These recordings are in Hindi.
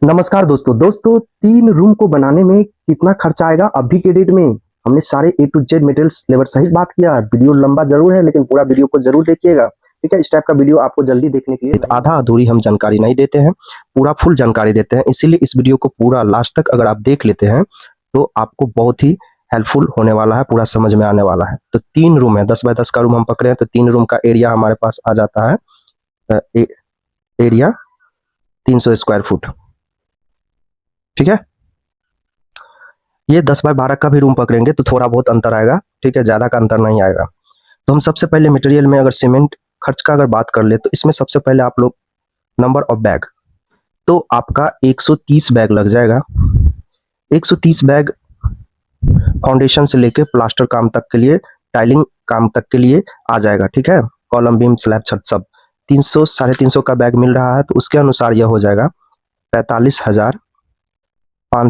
नमस्कार दोस्तों 3 रूम को बनाने में कितना खर्चा आएगा अभी के डेट में। हमने सारे ए टू जेड मटेरियल्स लेबर सहित बात किया। वीडियो लंबा जरूर है लेकिन पूरा वीडियो को जरूर देखिएगा, ठीक है। इस टाइप का वीडियो आपको जल्दी देखने के लिए आधा अधूरी हम जानकारी नहीं देते हैं, पूरा फुल जानकारी देते हैं। इसीलिए इस वीडियो को पूरा लास्ट तक अगर आप देख लेते हैं तो आपको बहुत ही हेल्पफुल होने वाला है, पूरा समझ में आने वाला है। तो 3 रूम है, 10 बाय 10 का रूम हम पकड़े हैं, तो 3 रूम का एरिया हमारे पास आ जाता है एरिया 300 स्क्वायर फुट, ठीक है। ये 10 बाय 12 का भी रूम पकड़ेंगे तो थोड़ा बहुत अंतर आएगा, ठीक है, ज्यादा का अंतर नहीं आएगा। तो हम सबसे पहले मटेरियल में अगर सीमेंट खर्च का अगर बात कर ले तो इसमें सबसे पहले आप लोग नंबर ऑफ बैग, तो आपका 130 बैग लग जाएगा। 130 बैग फाउंडेशन से लेके प्लास्टर काम तक के लिए, टाइलिंग काम तक के लिए आ जाएगा, ठीक है। कॉलम बीम स्लैब छत सब 300 350 का बैग मिल रहा है, तो उसके अनुसार यह हो जाएगा 45,500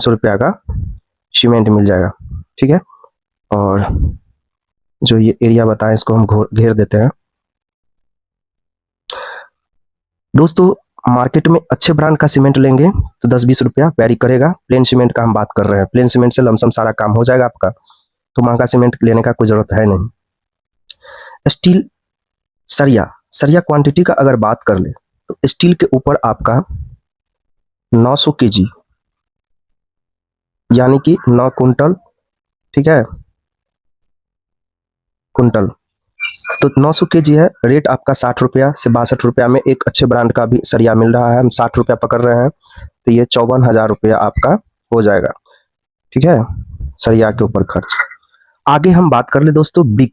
रुपया का सीमेंट मिल जाएगा, ठीक है। और जो ये एरिया बताएं इसको हम घेर देते हैं। दोस्तों मार्केट में अच्छे ब्रांड का सीमेंट लेंगे तो 10-20 रुपया वेरी करेगा। प्लेन सीमेंट का हम बात कर रहे हैं, प्लेन सीमेंट से लमसम सारा काम हो जाएगा आपका, तो महंगा सीमेंट लेने का कोई जरूरत है नहीं। स्टील सरिया क्वांटिटी का अगर बात कर ले तो स्टील के ऊपर आपका 900 kg यानी कि 9 कुंटल, ठीक है, कुंटल, तो 900 kg है। रेट आपका 60 रुपया से 62 रुपया में एक अच्छे ब्रांड का भी सरिया मिल रहा है, हम 60 रुपया पकड़ रहे हैं, तो ये 54,000 रुपया आपका हो जाएगा, ठीक है, सरिया के ऊपर खर्च। आगे हम बात कर ले दोस्तों बिग,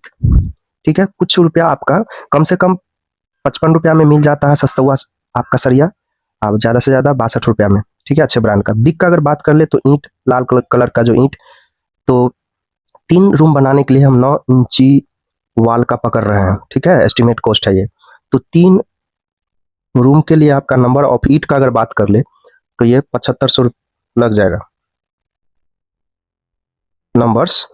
ठीक है, कुछ रुपया आपका कम से कम 55 रुपया में मिल जाता है सस्ता हुआ आपका सरिया, अब ज्यादा से ज्यादा 62 रुपया में, ठीक है, अच्छे ब्रांड का। बिग का अगर बात कर ले तो ईंट, लाल कलर का जो ईंट, तो 3 रूम बनाने के लिए हम 9 इंची वाल का पकड़ रहे हैं, ठीक है, एस्टिमेट कॉस्ट है ये। तो 3 रूम के लिए आपका नंबर ऑफ ईट का अगर बात कर ले तो ये 7500 लग जाएगा। नंबर्स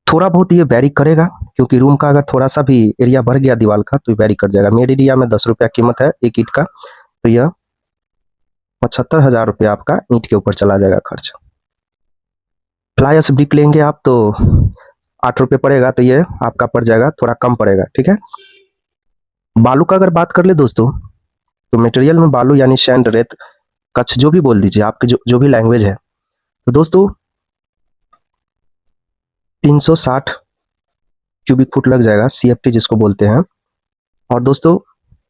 थोड़ा बहुत ये वेरी करेगा क्योंकि रूम का अगर थोड़ा सा भी एरिया बढ़ गया दीवार का तो वेरी कर जाएगा। मेरे एरिया में 10 रुपया कीमत है एक ईट का, तो यह 75,000 रुपया आपका ईंट के ऊपर चला जाएगा खर्च। फ्लायर्स ब्रिक लेंगे आप तो 8 रुपये पड़ेगा, तो ये आपका पड़ जाएगा, थोड़ा कम पड़ेगा, ठीक है। बालू का अगर बात कर ले दोस्तों तो मटेरियल में बालू यानी सैंड, रेत, कच्छ जो भी बोल दीजिए आपकी जो भी लैंग्वेज है, तो दोस्तों 360 क्यूबिक फुट लग जाएगा, CFT जिसको बोलते हैं। और दोस्तों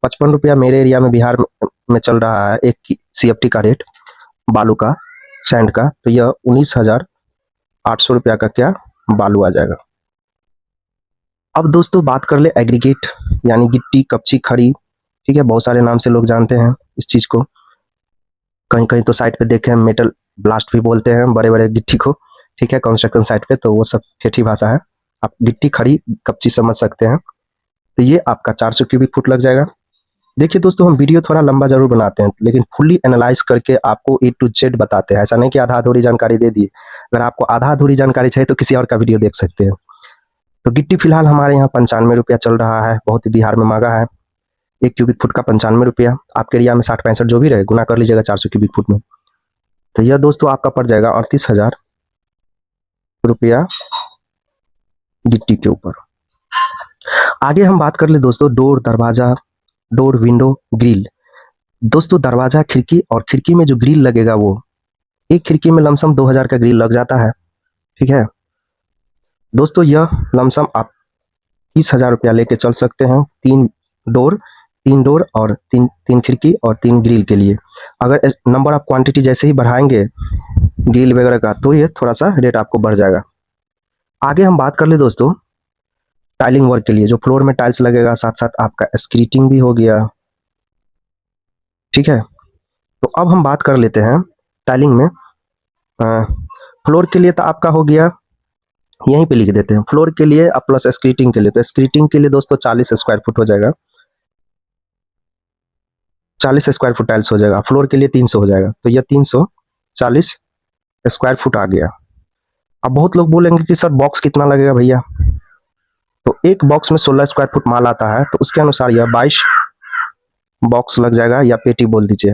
55 रुपया मेरे एरिया में बिहार में चल रहा है एक CFT का रेट बालू का, सैंड का, तो यह 19,800 रुपया का क्या बालू आ जाएगा। अब दोस्तों बात कर ले एग्रीगेट यानी गिट्टी, कपची, खड़ी, ठीक है, बहुत सारे नाम से लोग जानते हैं इस चीज को, कहीं कहीं तो साइट पे देखे हैं मेटल ब्लास्ट भी बोलते हैं बड़े बड़े गिट्टी को, ठीक है, कंस्ट्रक्शन साइट पे, तो वो सब ठेठी भाषा है, आप गिट्टी, खड़ी, कपची समझ सकते हैं। तो ये आपका 400 क्यूबिक फुट लग जाएगा। देखिए दोस्तों हम वीडियो थोड़ा लंबा जरूर बनाते हैं लेकिन फुल्ली एनालाइज करके आपको A to Z बताते हैं, ऐसा नहीं कि आधा अधूरी जानकारी दे दी। अगर आपको आधा अधूरी जानकारी चाहिए तो किसी और का वीडियो देख सकते हैं। तो गिट्टी फिलहाल हमारे यहाँ 95 रुपया चल रहा है, बहुत ही बिहार में महंगा है। 1 क्यूबिक फुट का 95 रुपया, आपके एरिया में 60-65 जो भी रहे गुना कर लीजिएगा 400 क्यूबिक फुट में, तो यह दोस्तों आपका पड़ जाएगा 38,000 रुपया गिट्टी के ऊपर। आगे हम बात कर ले दोस्तों डोर, दरवाजा, डोर, विंडो, ग्रिल। दोस्तों दरवाजा, खिड़की, और खिड़की में जो ग्रिल लगेगा वो एक खिड़की में लमसम 2,000 का ग्रिल लग जाता है, ठीक है दोस्तों। यह लमसम आप 30,000 रुपया लेके चल सकते हैं, 3 डोर और 3 खिड़की और 3 ग्रिल के लिए। अगर नंबर ऑफ क्वांटिटी जैसे ही बढ़ाएंगे ग्रिल वगैरह का तो ये थोड़ा सा रेट आपको बढ़ जाएगा। आगे हम बात कर ले दोस्तों टाइलिंग वर्क के लिए, जो फ्लोर में टाइल्स लगेगा, साथ साथ आपका स्क्रीटिंग भी हो गया, ठीक है। तो अब हम बात कर लेते हैं टाइलिंग में, फ्लोर के लिए तो आपका हो गया, यहीं पे लिख देते हैं फ्लोर के लिए अब प्लस स्क्रीटिंग के लिए। तो स्क्रीटिंग के लिए दोस्तों 40 स्क्वायर फुट हो जाएगा, 40 स्क्वायर फुट टाइल्स हो जाएगा। फ्लोर के लिए 300 हो जाएगा, तो यह 340 स्क्वायर फुट आ गया। अब बहुत लोग बोलेंगे कि सर बॉक्स कितना लगेगा भैया, तो एक बॉक्स में 16 स्क्वायर फुट माल आता है, तो उसके अनुसार यह 22 बॉक्स लग जाएगा, या पेटी बोल दीजिए।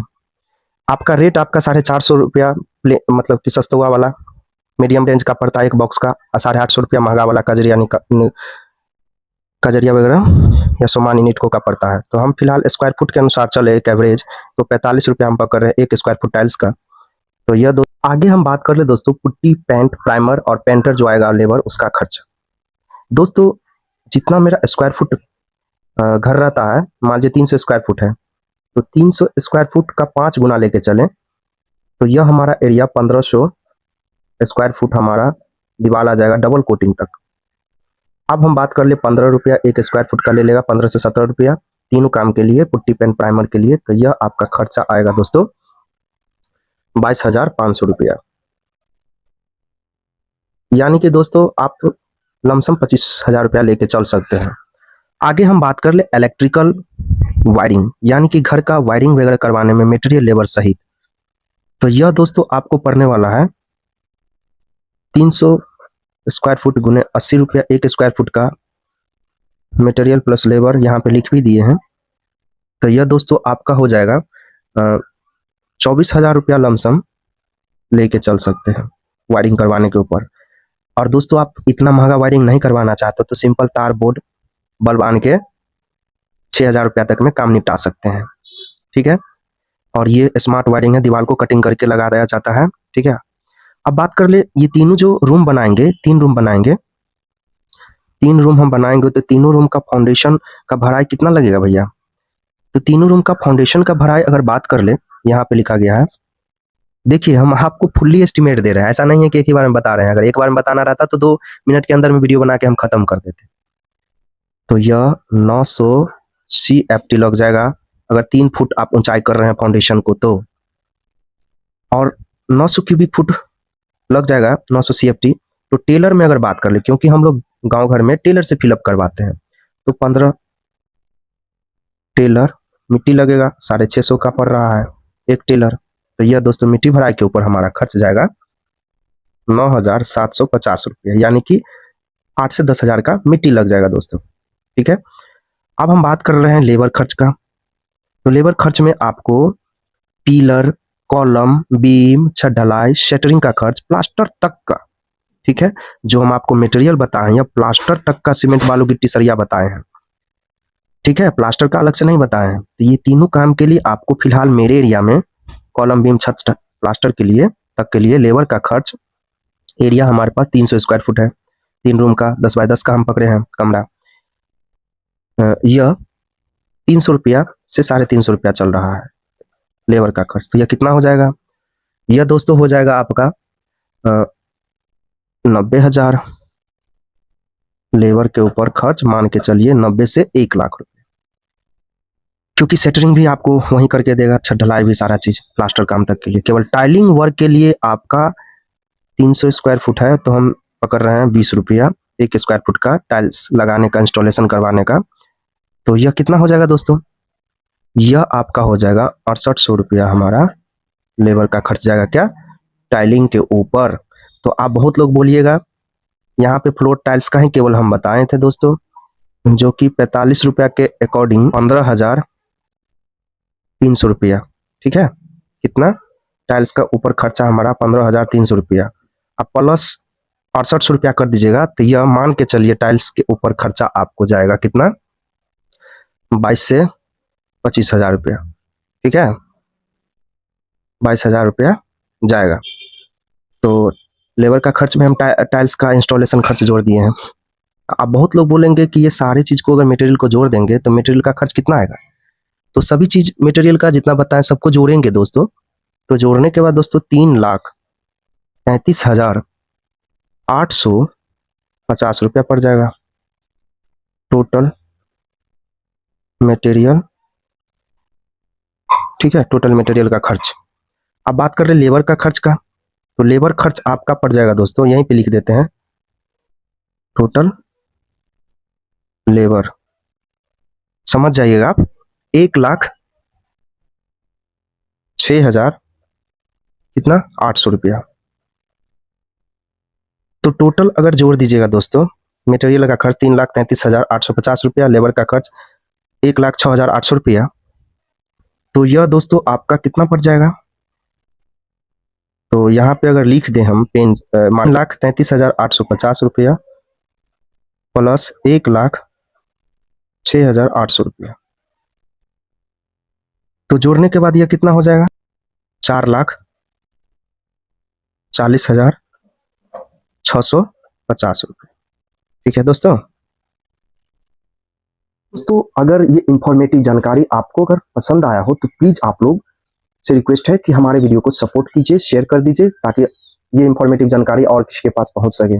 आपका रेट आपका 450 रुपया मतलब कि सस्तुआ वाला मीडियम रेंज का पड़ता है एक बॉक्स का, और 850 रुपया महंगा वाला कजरिया वगैरह या सोमानी नीटको का पड़ता है। तो हम फिलहाल स्क्वायर फुट के अनुसार चले एक एवरेज, तो 45 रुपया हम पकड़ रहे हैं एक स्क्वायर फुट टाइल्स का। तो यह दो आगे हम बात कर ले दोस्तों पुट्टी, पेंट, प्राइमर और पेंटर जो आएगा लेबर उसका खर्च। दोस्तों जितना मेरा स्क्वायर फुट घर रहता है, मान लीजिए 300 स्क्वायर फुट है, तो 300 स्क्वायर फुट का 5 गुना लेके चलें तो यह हमारा एरिया 1500 स्क्वायर फुट हमारा दीवार आ जाएगा डबल कोटिंग तक। अब हम बात कर ले 15 रुपया एक स्क्वायर फुट का ले लेगा, 15 से 17 रुपया तीनों काम के लिए, पुट्टी पेंट प्राइमर के लिए। तो यह आपका खर्चा आएगा दोस्तों 22,500 रुपया, यानी कि दोस्तों आप लमसम 25,000 रुपया लेके चल सकते हैं। आगे हम बात कर ले इलेक्ट्रिकल वायरिंग, यानी कि घर का वायरिंग वगैरह करवाने में मटेरियल लेबर सहित। तो यह दोस्तों आपको पड़ने वाला है 300 स्क्वायर फुट गुने 80 रुपया एक स्क्वायर फुट का मटेरियल प्लस लेबर, यहाँ पे लिख भी दिए हैं। तो यह दोस्तों आपका हो जाएगा 24,000 रुपया लमसम लेके चल सकते हैं वायरिंग करवाने के ऊपर। और दोस्तों आप इतना महंगा वायरिंग नहीं करवाना चाहते तो सिंपल तार बोर्ड बल्ब आन के 6,000 रुपया तक में काम निपटा सकते हैं, ठीक है। और ये स्मार्ट वायरिंग है, दीवार को कटिंग करके लगा दिया जाता है, ठीक है। अब बात कर ले ये तीनों जो रूम बनाएंगे, 3 रूम बनाएंगे, 3 रूम हम बनाएंगे तो तीनों रूम का फाउंडेशन का भराई कितना लगेगा भैया? तो तीनों रूम का फाउंडेशन का भराई अगर बात कर ले, यहाँ पे लिखा गया है, देखिए हम आपको फुल्ली एस्टिमेट दे रहे हैं, ऐसा नहीं है कि एक ही बार में बता रहे हैं। अगर एक बार में बताना रहता तो 2 मिनट के अंदर में वीडियो बना के हम खत्म कर देते। तो यह 900 CFT लग जाएगा अगर 3 फुट आप ऊंचाई कर रहे हैं फाउंडेशन को तो, और 900 क्यूबिक फुट लग जाएगा 900 CFT। तो टेलर में अगर बात कर ले, क्योंकि हम लोग गांव घर में टेलर से फिलअप करवाते हैं, तो 15 टेलर मिट्टी लगेगा, 650 का पड़ रहा है एक टेलर। तो यह दोस्तों मिट्टी भराई के ऊपर हमारा खर्च जाएगा 9,750 रुपया, यानी कि 8 से 10,000 का मिट्टी लग जाएगा दोस्तों, ठीक है। अब हम बात कर रहे हैं लेबर खर्च का। तो लेबर खर्च में आपको पिलर, कॉलम, बीम, छत ढलाई, शटरिंग का खर्च, प्लास्टर तक का, ठीक है। जो हम आपको मटेरियल बताए हैं प्लास्टर तक का, सीमेंट बालू गिट्टी सरिया बताए हैं, ठीक है, प्लास्टर का अलग से नहीं बताए हैं। तो ये तीनों काम के लिए आपको फिलहाल मेरे एरिया में कॉलम, बीम, छत, प्लास्टर के लिए तक के लिए लेबर का खर्च, एरिया हमारे पास 300 स्क्वायर फुट है, 3 रूम का 10 बाय 10 का हम पकड़े हैं कमरा। यह 300 रुपया से 350 रुपया चल रहा है लेबर का खर्च। तो यह कितना हो जाएगा? यह दोस्तों हो जाएगा आपका 90,000 लेबर के ऊपर खर्च, मान के चलिए 90 से 1 लाख रुपए, क्योंकि सेटरिंग भी आपको वहीं करके देगा, छत ढलाई भी, सारा चीज प्लास्टर काम तक के लिए। केवल टाइलिंग वर्क के लिए आपका 300 स्क्वायर फुट है तो हम पकड़ रहे हैं 20 रुपया एक स्क्वायर फुट का टाइल्स लगाने का, इंस्टॉलेशन करवाने का। तो यह कितना हो जाएगा दोस्तों? यह आपका हो जाएगा 6800 रुपया हमारा लेबर का खर्च जाएगा, क्या? टाइलिंग के ऊपर। तो आप बहुत लोग बोलिएगा यहाँ पे फ्लोर टाइल्स का ही केवल हम बताए थे दोस्तों, जो कि 45 रुपया के अकॉर्डिंग 15,300 रुपया, ठीक है। कितना टाइल्स का ऊपर खर्चा हमारा 15,300 रुपया, अब प्लस 6800 रुपया कर दीजिएगा। तो यह मान के चलिए टाइल्स के ऊपर खर्चा आपको जाएगा कितना? 22 से 25,000 रुपया, ठीक है, 22,000 रुपया जाएगा। तो लेबर का खर्च में हम टाइल्स का इंस्टॉलेशन खर्च जोड़ दिए हैं। अब बहुत लोग बोलेंगे कि ये सारी चीज को अगर मटेरियल को जोड़ देंगे तो मटेरियल का खर्च कितना आएगा? तो सभी चीज मटेरियल का जितना बताएं सबको जोड़ेंगे दोस्तों। तो जोड़ने के बाद दोस्तों 3,35,850 रुपया पड़ जाएगा टोटल मटेरियल, ठीक है, टोटल मटेरियल का खर्च। अब बात कर रहे लेबर का खर्च का। तो लेबर खर्च आपका पड़ जाएगा दोस्तों, यहीं पे लिख देते हैं, टोटल लेबर, समझ जाइएगा आप, 1,06,000 कितना 800 रुपया। तो टोटल अगर जोड़ दीजिएगा दोस्तों, मटेरियल का खर्च 3,33,850 रुपया, लेबर का खर्च 1,06,800 रुपया। तो यह दोस्तों आपका कितना पड़ जाएगा? तो यहाँ पे अगर लिख दें हम पेन 1,33,850 रुपया प्लस 1,06,800 रुपया, तो जोड़ने के बाद यह कितना हो जाएगा? 4,40,650 रुपये। ठीक है दोस्तों। अगर ये इंफॉर्मेटिव जानकारी आपको अगर पसंद आया हो तो प्लीज आप लोग से रिक्वेस्ट है कि हमारे वीडियो को सपोर्ट कीजिए, शेयर कर दीजिए, ताकि ये इंफॉर्मेटिव जानकारी और किसी के पास पहुंच सके।